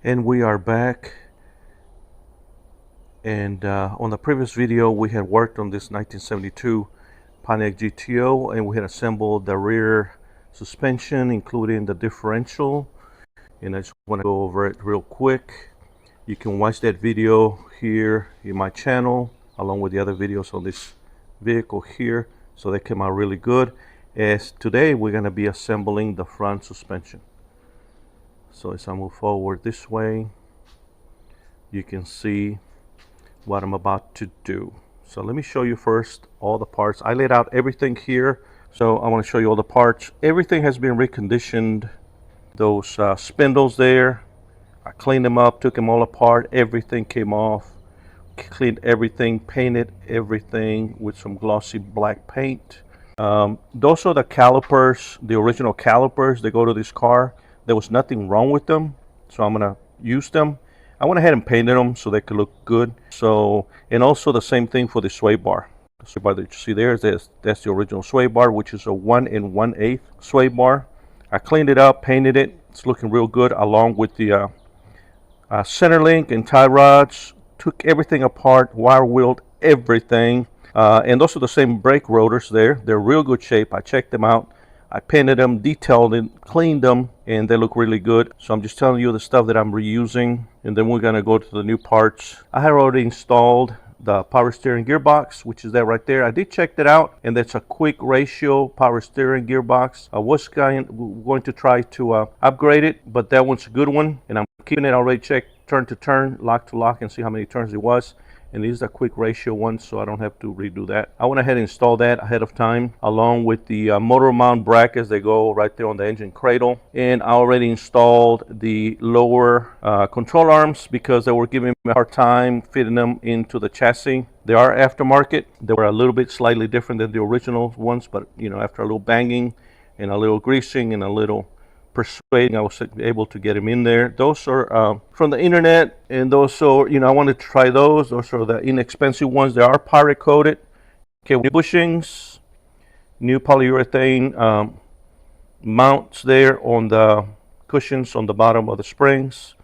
And we are back. And on the previous video, we had worked on this 1972 Pontiac GTO, and we had assembled the rear suspension, including the differential. And I just want to go over it real quick. You can watch that video here in my channel, along with the other videos on this vehicle here. So they came out really good. As today, we're going to be assembling the front suspension. So as I move forward this way, you can see what I'm about to do. So let me show you first all the parts. I laid out everything here, so I want to show you all the parts. Everything has been reconditioned. Those spindles there, I cleaned them up, took them all apart. Everything came off, cleaned everything, painted everything with some glossy black paint. Those are the calipers, the original calipers that go to this car. There was nothing wrong with them, so I'm gonna use them. I went ahead and painted them so they could look good. So, and also the same thing for the sway bar. The sway bar that you see there, that's the original sway bar, which is a 1 1/8 sway bar. I cleaned it up, painted it. It's looking real good, along with the center link and tie rods. Took everything apart, wire wheeled everything. And those are the same brake rotors there. They're real good shape. I checked them out. I painted them, detailed them, cleaned them, and they look really good. So I'm just telling you the stuff that I'm reusing, and then we're gonna go to the new parts. I had already installed the power steering gearbox, which is that right there. I did check that out, and that's a quick ratio power steering gearbox. I was going to try to upgrade it, but that one's a good one, and I'm keeping it already checked turn to turn, lock to lock, and see how many turns it was. And this is a quick ratio one, so I don't have to redo that. I went ahead and installed that ahead of time, along with the motor mount brackets. They go right there on the engine cradle. And I already installed the lower control arms because they were giving me a hard time fitting them into the chassis. They are aftermarket. They were a little bit slightly different than the original ones, but you know, after a little banging and a little greasing and a little persuading, I was able to get them in there. Those are from the internet, and those are, you know, I wanted to try those. Those are the inexpensive ones. They are pirate coated. Okay, new bushings, new polyurethane mounts there on the cushions on the bottom of the springs,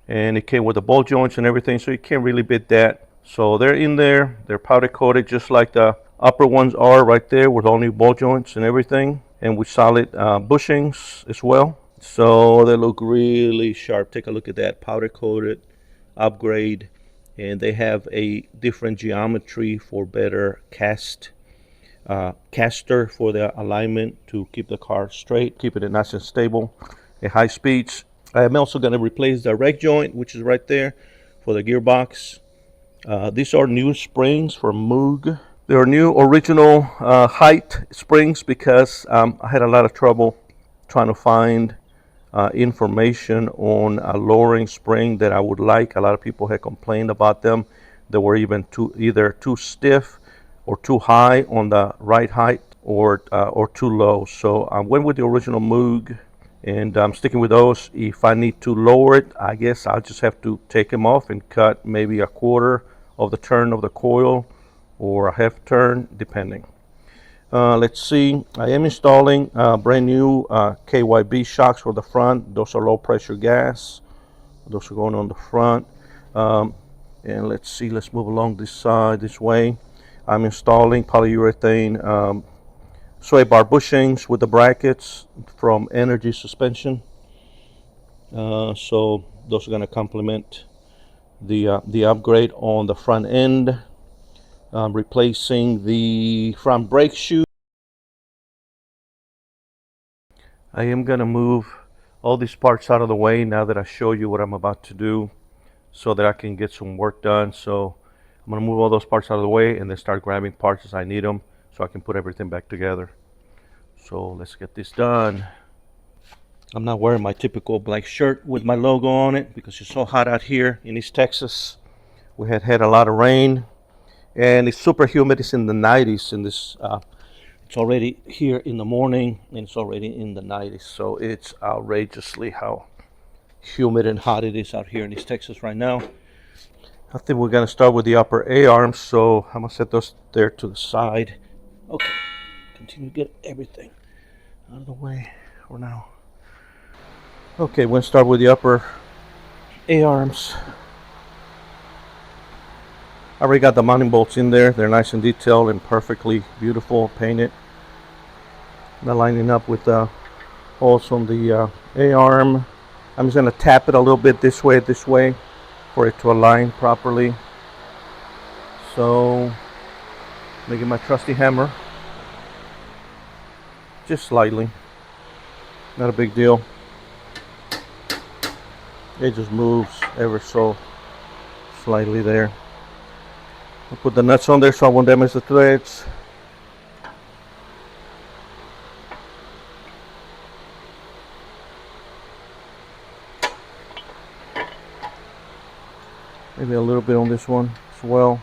and it came with the ball joints and everything, so you can't really beat that. So they're in there. They're powder coated just like the upper ones are right there, with all new ball joints and everything, and with solid bushings as well. So they look really sharp. Take a look at that, powder coated upgrade, and they have a different geometry for better caster for the alignment to keep the car straight, keep it nice and stable at high speeds. I am also going to replace the reg joint, which is right there, for the gearbox. These are new springs from Moog. They are new original height springs because I had a lot of trouble trying to find information on a lowering spring that I would like. A lot of people had complained about them. They were even either too stiff or too high on the right height, or too low. So I went with the original Moog, and I'm sticking with those. If I need to lower it, I guess I'll just have to take them off and cut maybe a quarter of the turn of the coil, or a half turn, depending. Let's see, I am installing brand new KYB shocks for the front. Those are low pressure gas. Those are going on the front. And let's see, let's move along this side, this way. I'm installing polyurethane sway bar bushings with the brackets from Energy Suspension. So those are going to complement the upgrade on the front end. Replacing the front brake shoe. I am going to move all these parts out of the way now that I show you what I'm about to do, so that I can get some work done. So I'm going to move all those parts out of the way and then start grabbing parts as I need them, so I can put everything back together. So let's get this done. I'm not wearing my typical black shirt with my logo on it because it's so hot out here in East Texas. We had a lot of rain, and it's super humid. It's in the 90s in this. It's already here in the morning, and it's already in the 90s. So it's outrageously how humid and hot it is out here in East Texas right now. I think we're gonna start with the upper A arms. So I'm gonna set those there to the side. Okay, continue to get everything out of the way for now. Okay, we're gonna start with the upper A-arms. I already got the mounting bolts in there. They're nice and detailed and perfectly beautiful painted. They're lining up with the holes on the A-arm. I'm just going to tap it a little bit this way for it to align properly. So, making my trusty hammer. Just slightly. Not a big deal. It just moves ever so slightly there. I'll put the nuts on there so I won't damage the threads. Maybe a little bit on this one as well.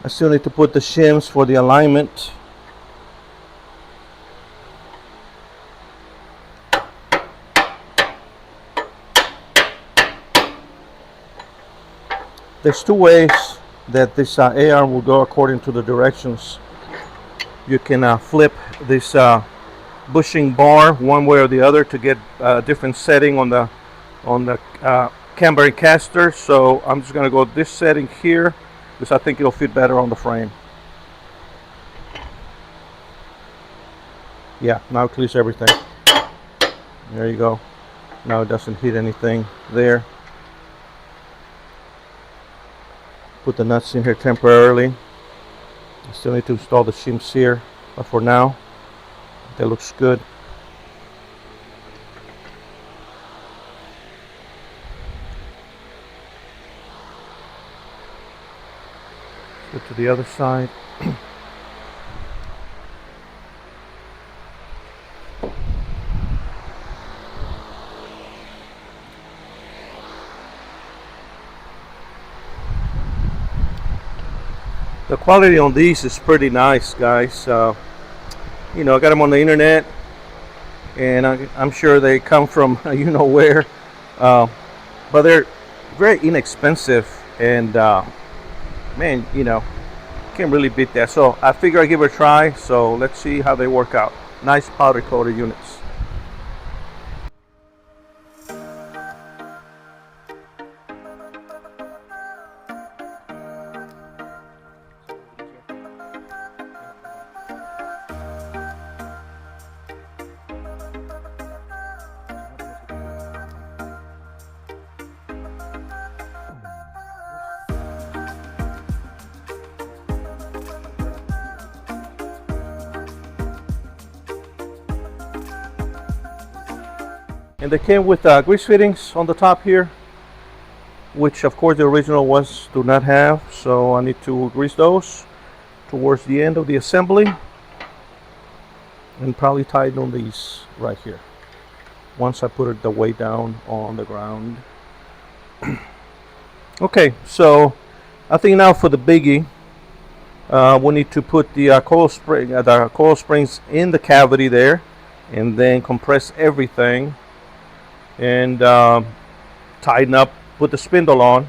I still need to put the shims for the alignment. There's two ways that this A-arm will go according to the directions. You can flip this bushing bar one way or the other to get a different setting on the camber and caster. So I'm just going to go this setting here because I think it'll fit better on the frame. Yeah, now it clears everything. There you go. Now it doesn't hit anything there. Put the nuts in here temporarily. I still need to install the shims here, but for now, that looks good. Go to the other side. The quality on these is pretty nice, guys. You know, I got them on the internet, and I'm sure they come from you know where, but they're very inexpensive, and man, you know, can't really beat that. So I figure I give it a try. So let's see how they work out. Nice powder coated units. And they came with grease fittings on the top here, which of course the original ones do not have, so I need to grease those towards the end of the assembly and probably tighten on these right here once I put it the way down on the ground. Okay, so I think now for the biggie, we need to put the coil springs in the cavity there, and then compress everything and tighten up, put the spindle on,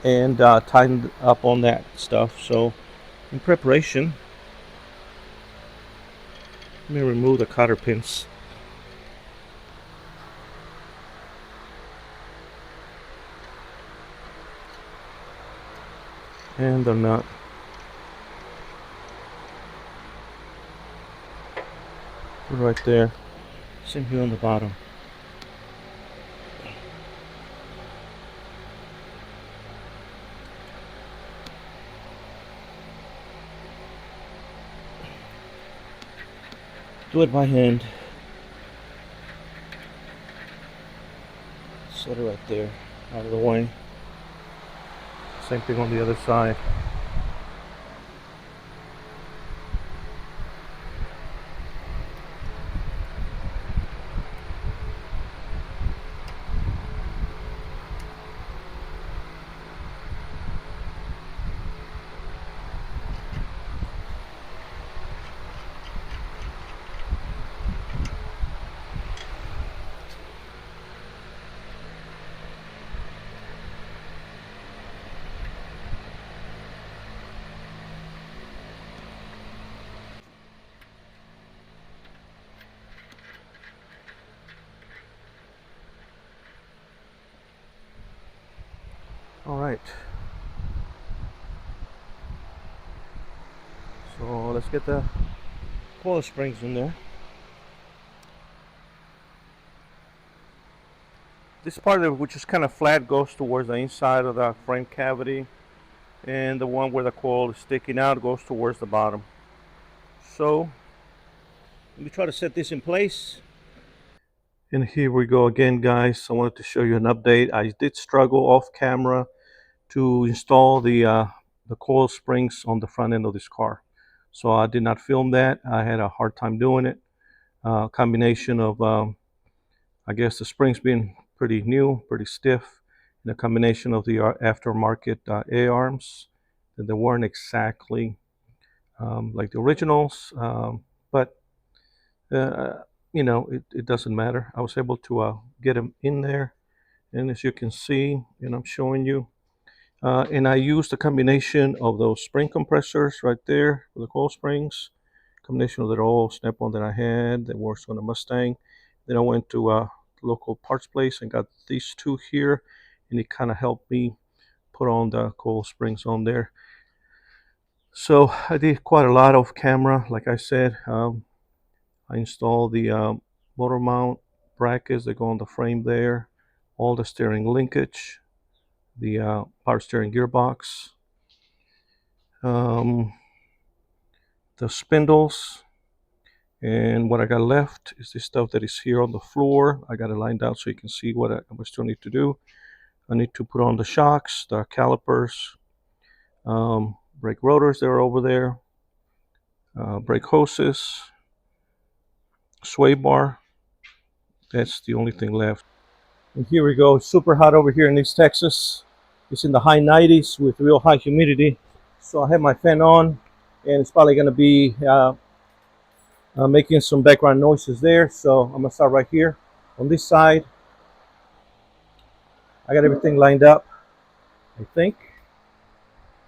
and tighten up on that stuff. So in preparation, let me remove the cotter pins. And the nut. Put it right there. Same here on the bottom. Do it by hand. Set it right there, out of the way. Same thing on the other side. let's get the coil springs in there. This part of it, which is kind of flat, goes towards the inside of the frame cavity, and the one where the coil is sticking out goes towards the bottom. So let me try to set this in place. And here we go again, guys. I wanted to show you an update. I did struggle off camera to install the coil springs on the front end of this car. So I did not film that. I had a hard time doing it. Combination of I guess the springs being pretty new, pretty stiff, and a combination of the aftermarket A-arms that they weren't exactly like the originals, but you know, it doesn't matter. I was able to get them in there, and as you can see, and I'm showing you, and I used a combination of those spring compressors right there for the coil springs, combination of the old snap-on that I had that works on a Mustang. Then I went to a local parts place and got these two here, and it kind of helped me put on the coil springs on there. So I did quite a lot off camera. Like I said, I installed the motor mount brackets that go on the frame there, all the steering linkage, the power steering gearbox, um, the spindles, and what I got left is the stuff that is here on the floor. I got it lined out so you can see what I still need to do. I need to put on the shocks, the calipers, brake rotors that are over there, brake hoses, sway bar. That's the only thing left. And here we go. It's super hot over here in East Texas. It's in the high 90s with real high humidity. So I have my fan on, and it's probably going to be making some background noises there. So I'm going to start right here on this side. I got everything lined up, I think,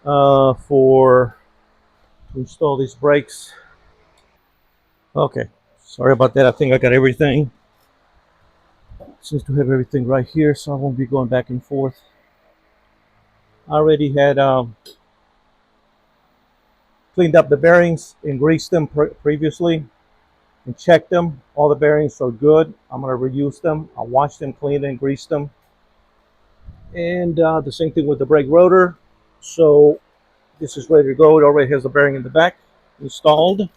for to install these brakes. Okay, sorry about that. I think I got everything. Seems to have everything right here, so I won't be going back and forth. I already had cleaned up the bearings and greased them previously and checked them. All the bearings are good. I'm going to reuse them. I'll wash them, clean and grease them. And the same thing with the brake rotor. So this is ready to go. It already has the bearing in the back installed.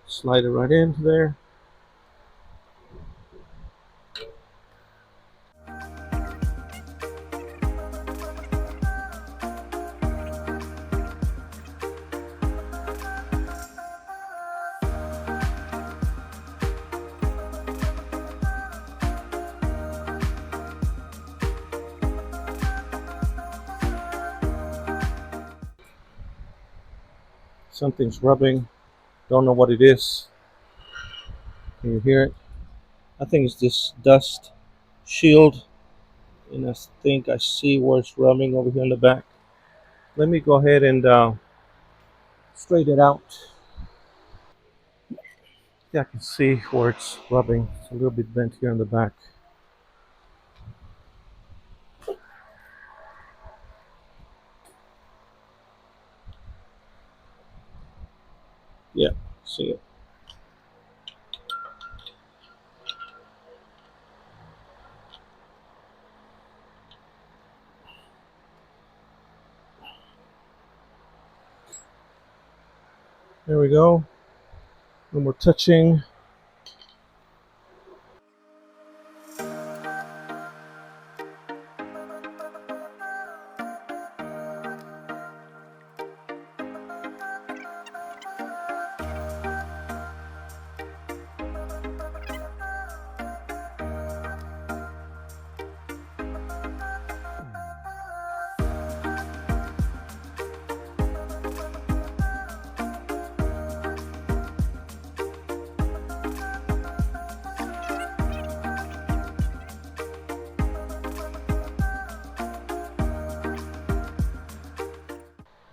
Slide it right into there. Something's rubbing. Don't know what it is. Can you hear it? I think it's this dust shield. And I think I see where it's rubbing over here in the back. Let me go ahead and straighten it out. Yeah, I can see where it's rubbing. It's a little bit bent here in the back. Yeah, see it. There we go. No more touching.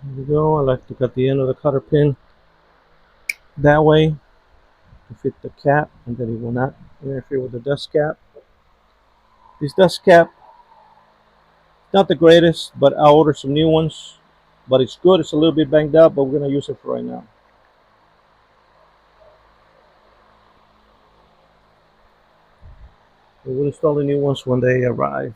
There we go. I like to cut the end of the cotter pin that way to fit the cap, and then it will not interfere with the dust cap. This dust cap, not the greatest, but I'll order some new ones but it's good. It's a little bit banged up, but we're gonna use it for right now. We will install the new ones when they arrive.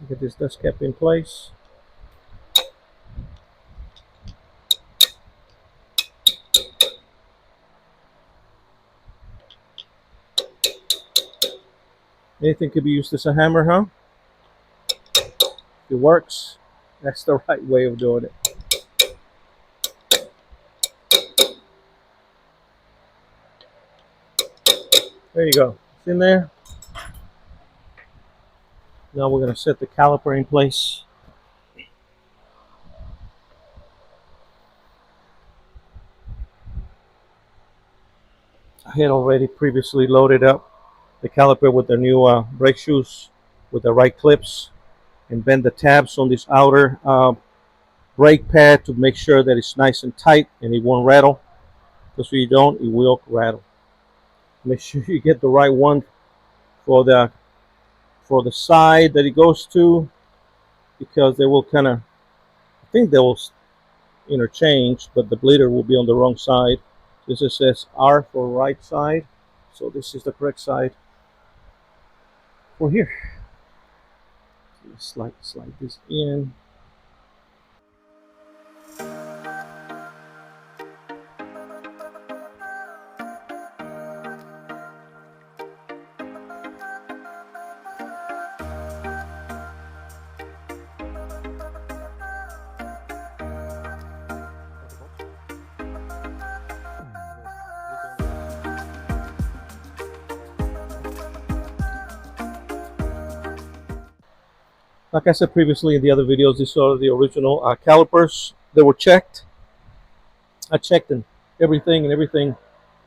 Get this dust cap in place. Anything could be used as a hammer, huh? It works. That's the right way of doing it. There you go. It's in there. Now we're going to set the caliper in place. I had already previously loaded up the caliper with the new brake shoes with the right clips, and bend the tabs on this outer brake pad to make sure that it's nice and tight and it won't rattle, because if you don't, it will rattle. Make sure you get the right one for the side that it goes to, because they will kind of, I think they will interchange, but the bleeder will be on the wrong side. This is says R for right side, so this is the correct side for here. Slide this in. Like I said previously in the other videos, these are the original calipers. They were checked. I checked and everything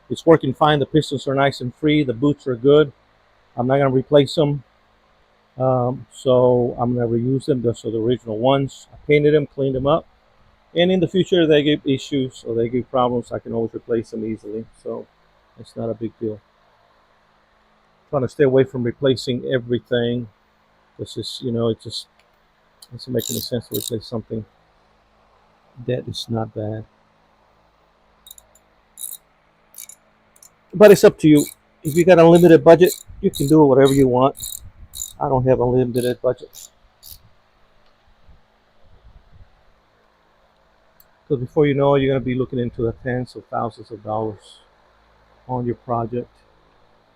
is working fine. The pistons are nice and free. The boots are good. I'm not going to replace them. So I'm going to reuse them. Those are the original ones. I painted them, cleaned them up. And in the future, if they give issues or they give problems, I can always replace them easily. So it's not a big deal. I'm trying to stay away from replacing everything. This is, it just doesn't make any sense to replace something that is not bad. But it's up to you. If you got a limited budget, you can do whatever you want. I don't have a limited budget. Because before you know it, you're going to be looking into the tens of thousands of dollars on your project.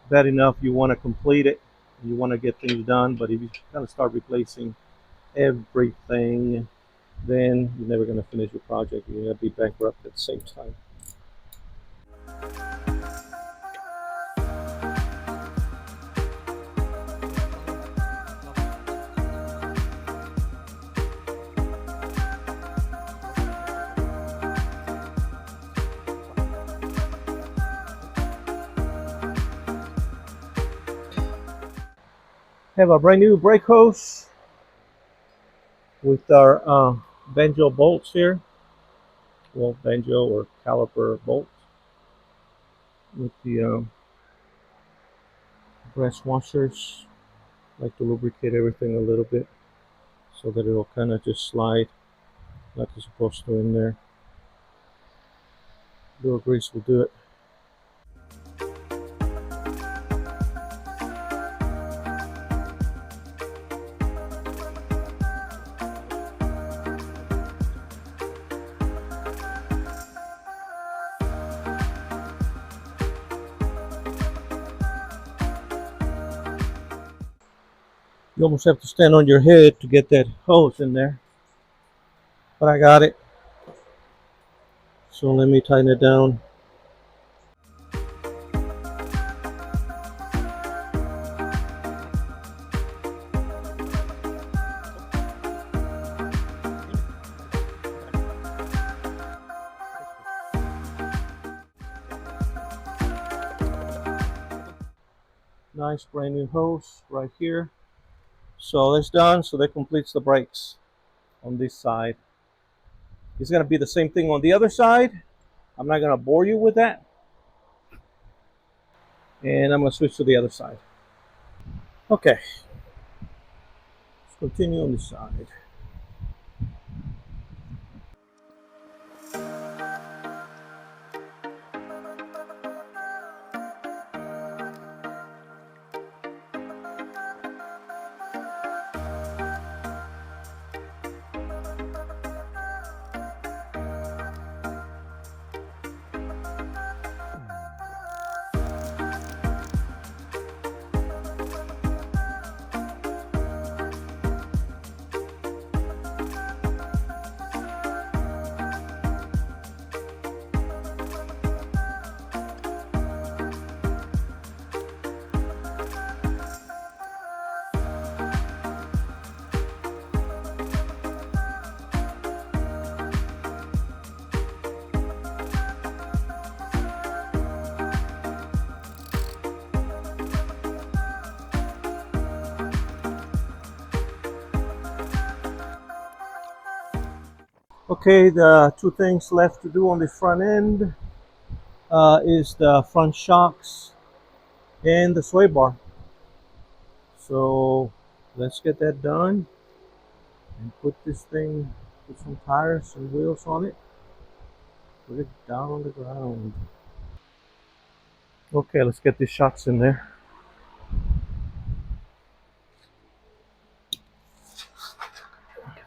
Bad enough you want to complete it, you want to get things done, but if you kind of start replacing everything, then you're never going to finish your project. You're going to be bankrupt at the same time. Have a brand new brake hose with our banjo bolts here. Well, banjo or caliper bolt with the brass washers. I like to lubricate everything a little bit so that it'll kind of just slide like it's supposed to in there. A little grease will do it. You almost have to stand on your head to get that hose in there. But I got it. So let me tighten it down. Nice brand new hose right here. So that's done. So that completes the brakes on this side. It's going to be the same thing on the other side. I'm not going to bore you with that. And I'm going to switch to the other side. Okay, let's continue on this side. Okay, the two things left to do on the front end is the front shocks and the sway bar. So let's get that done and put this thing, put some tires and wheels on it, put it down on the ground. Okay, let's get these shocks in there.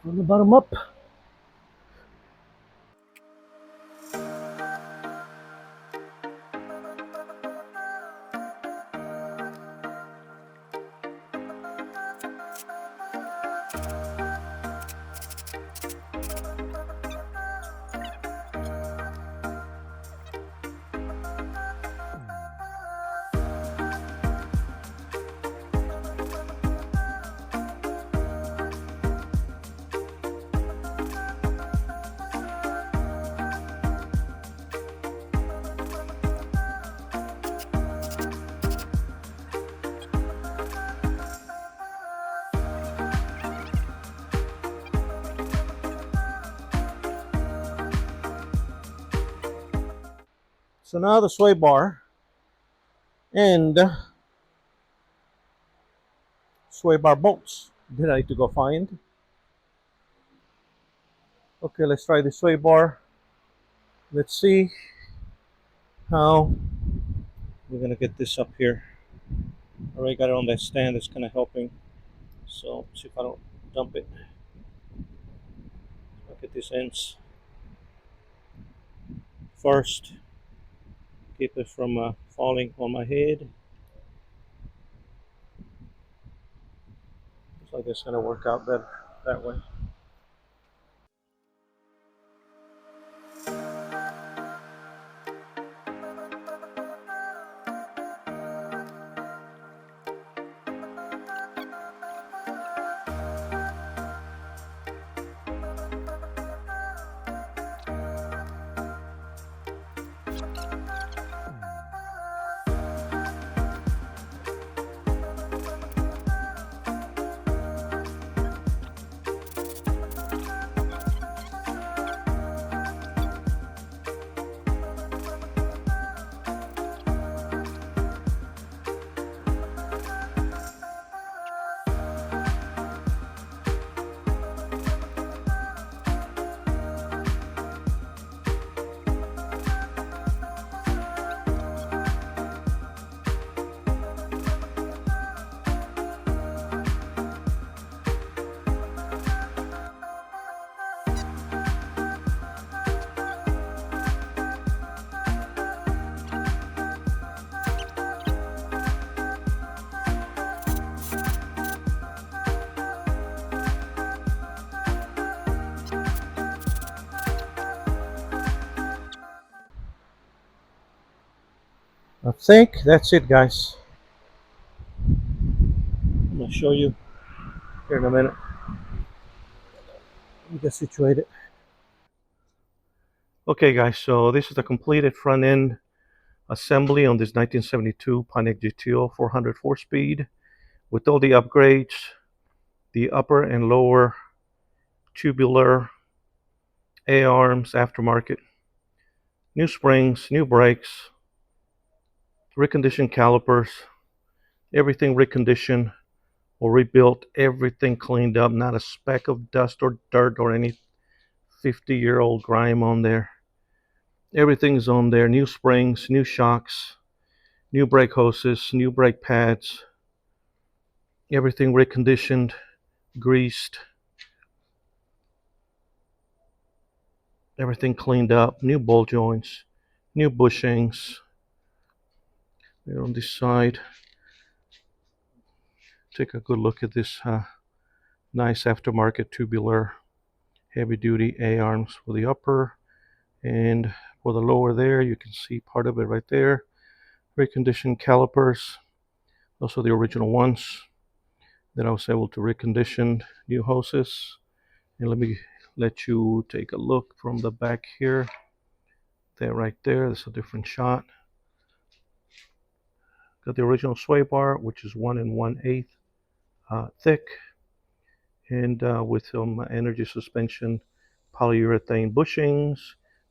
From the bottom up. So now the sway bar and sway bar bolts that I need to go find. Okay, let's try the sway bar. Let's see how we're gonna get this up here. I already got it on that stand that's kind of helping. So see if I don't dump it. Look at these ends first. Keep it from falling on my head. Looks like it's gonna work out better that way. I think that's it, guys. I'm gonna show you here in a minute. Let me get situated. Okay, guys. So this is the completed front end assembly on this 1972 Pontiac GTO 400 4-speed with all the upgrades, the upper and lower tubular A-arms aftermarket, new springs, new brakes, reconditioned calipers, everything reconditioned, or rebuilt. Everything cleaned up, not a speck of dust or dirt or any 50-year-old grime on there. Everything's on there. New springs, new shocks, new brake hoses, new brake pads. Everything reconditioned, greased. Everything cleaned up. New ball joints, new bushings. There on this side. Take a good look at this nice aftermarket tubular heavy-duty A-arms for the upper, and for the lower there you can see part of it right there. Reconditioned calipers, also the original ones that I was able to recondition. New hoses, and let me let you take a look from the back here. There, right there, that's a different shot. Got the original sway bar, which is 1 1/8 thick, and with some energy suspension polyurethane bushings.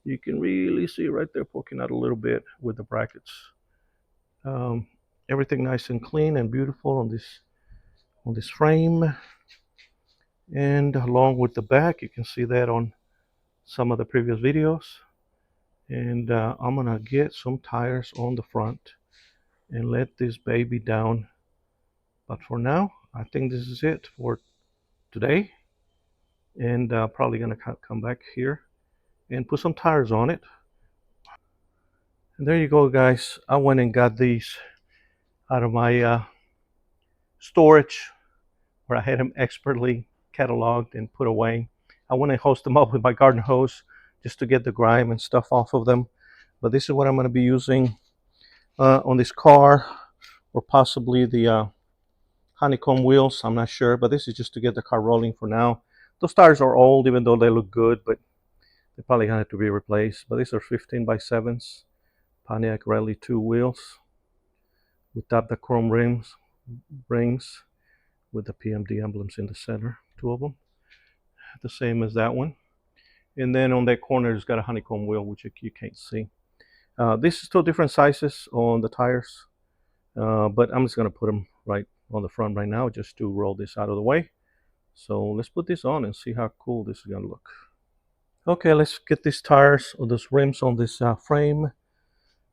You can really see right there poking out a little bit with the brackets. Everything nice and clean and beautiful on this frame. And along with the back, you can see that on some of the previous videos. And I'm gonna get some tires on the front and let this baby down. But for now, I think this is it for today. And probably gonna come back here and put some tires on it. And there you go, guys. I went and got these out of my storage where I had them expertly cataloged and put away. I went and hosed them up with my garden hose just to get the grime and stuff off of them. But this is what I'm going to be using on this car, or possibly the honeycomb wheels. I'm not sure, but this is just to get the car rolling for now. Those tires are old, even though they look good, but they probably have to be replaced. But these are 15x7s Pontiac Rally 2 wheels without the chrome rings with the PMD emblems in the center, 2 of them, the same as that one. And then on that corner, it's got a honeycomb wheel, which you can't see. This is 2 different sizes on the tires, but I'm just going to put them right on the front right now just to roll this out of the way. So let's put this on and see how cool this is going to look. Okay, let's get these tires or those rims on this frame.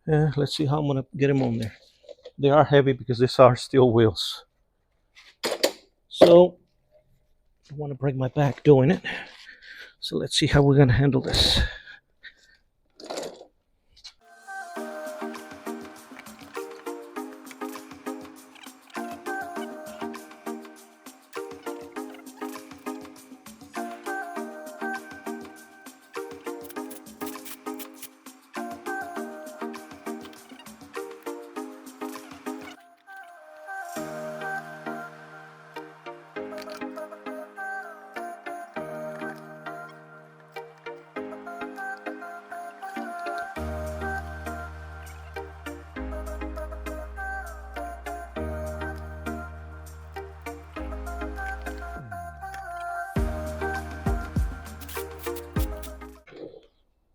Let's see how I'm going to get them on there. They are heavy because these are steel wheels. So I want to break my back doing it. So let's see how we're going to handle this.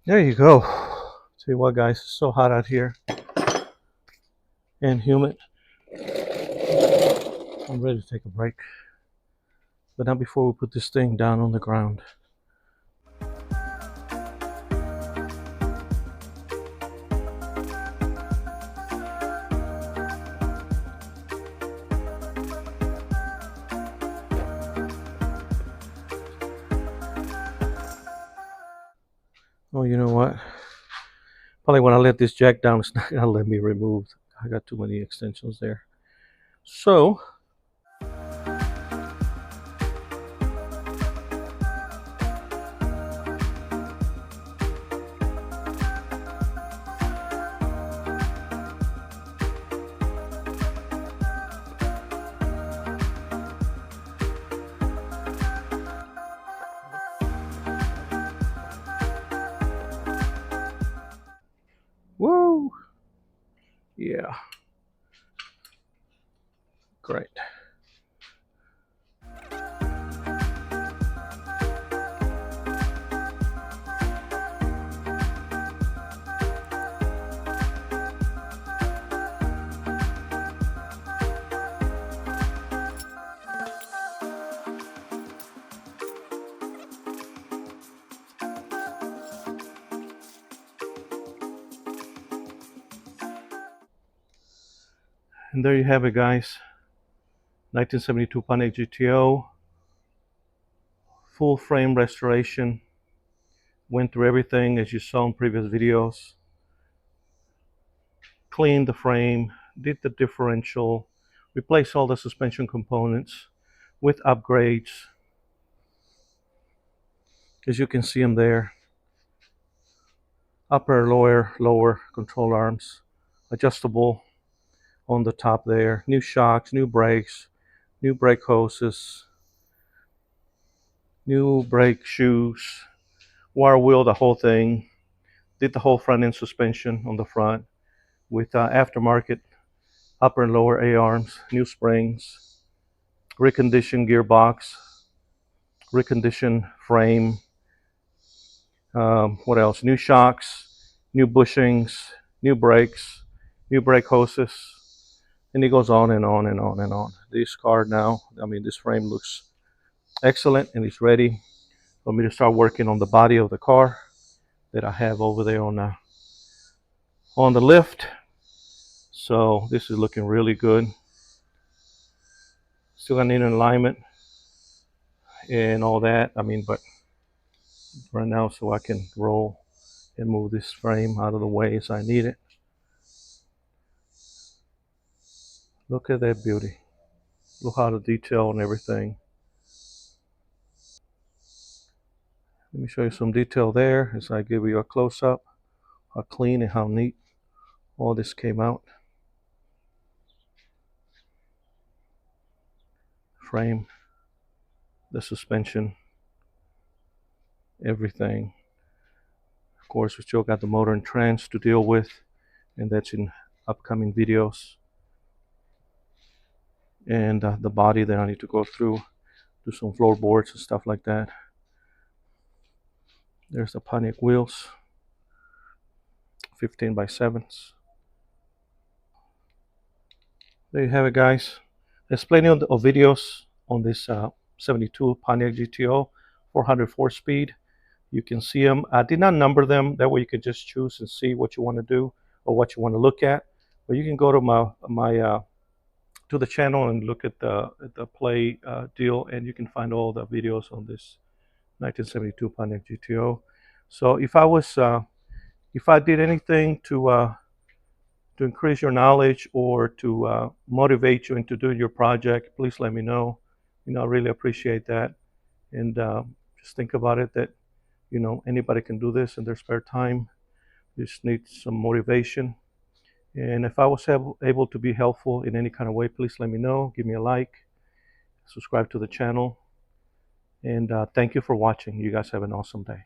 There you go. Tell you what, guys, it's so hot out here and humid. I'm ready to take a break, but not before we put this thing down on the ground. Oh, you know what? Probably when I let this jack down, it's not gonna let me remove. I got too many extensions there. So woo! Yeah. Great. And there you have it, guys. 1972 Pontiac GTO, full frame restoration. Went through everything as you saw in previous videos. Cleaned the frame, did the differential, replaced all the suspension components with upgrades. As you can see them there. Upper, lower control arms, adjustable on the top there. New shocks, new brakes, new brake hoses, new brake shoes, wire wheel, the whole thing. Did the whole front end suspension on the front with aftermarket upper and lower A-arms, new springs, reconditioned gearbox, reconditioned frame. What else? New shocks, new bushings, new brakes, new brake hoses, and it goes on and on and on and on. This car now, this frame looks excellent, and it's ready for me to start working on the body of the car that I have over there on the lift. So this is looking really good. Still gonna need an alignment and all that. But right now, so I can roll and move this frame out of the way as I need it. Look at that beauty. Look how the detail and everything. Let me show you some detail there as I give you a close-up. How clean and how neat all this came out. Frame, the suspension, everything. Of course, we still got the motor and trans to deal with, and that's in upcoming videos. And the body that I need to go through, do some floorboards and stuff like that. There's the Pontiac wheels, 15x7s. There you have it, guys. There's plenty of videos on this 72 Pontiac GTO, 404 speed. You can see them. I did not number them. That way you can just choose and see what you want to do or what you want to look at. But you can go to my to the channel and look at the play deal, and you can find all the videos on this 1972 Pontiac GTO. So if I did anything to increase your knowledge or to motivate you into doing your project, please let me know. I really appreciate that. And just think about it that anybody can do this in their spare time. Just need some motivation. And if I was able to be helpful in any kind of way, please let me know. Give me a like, subscribe to the channel, and thank you for watching. You guys have an awesome day.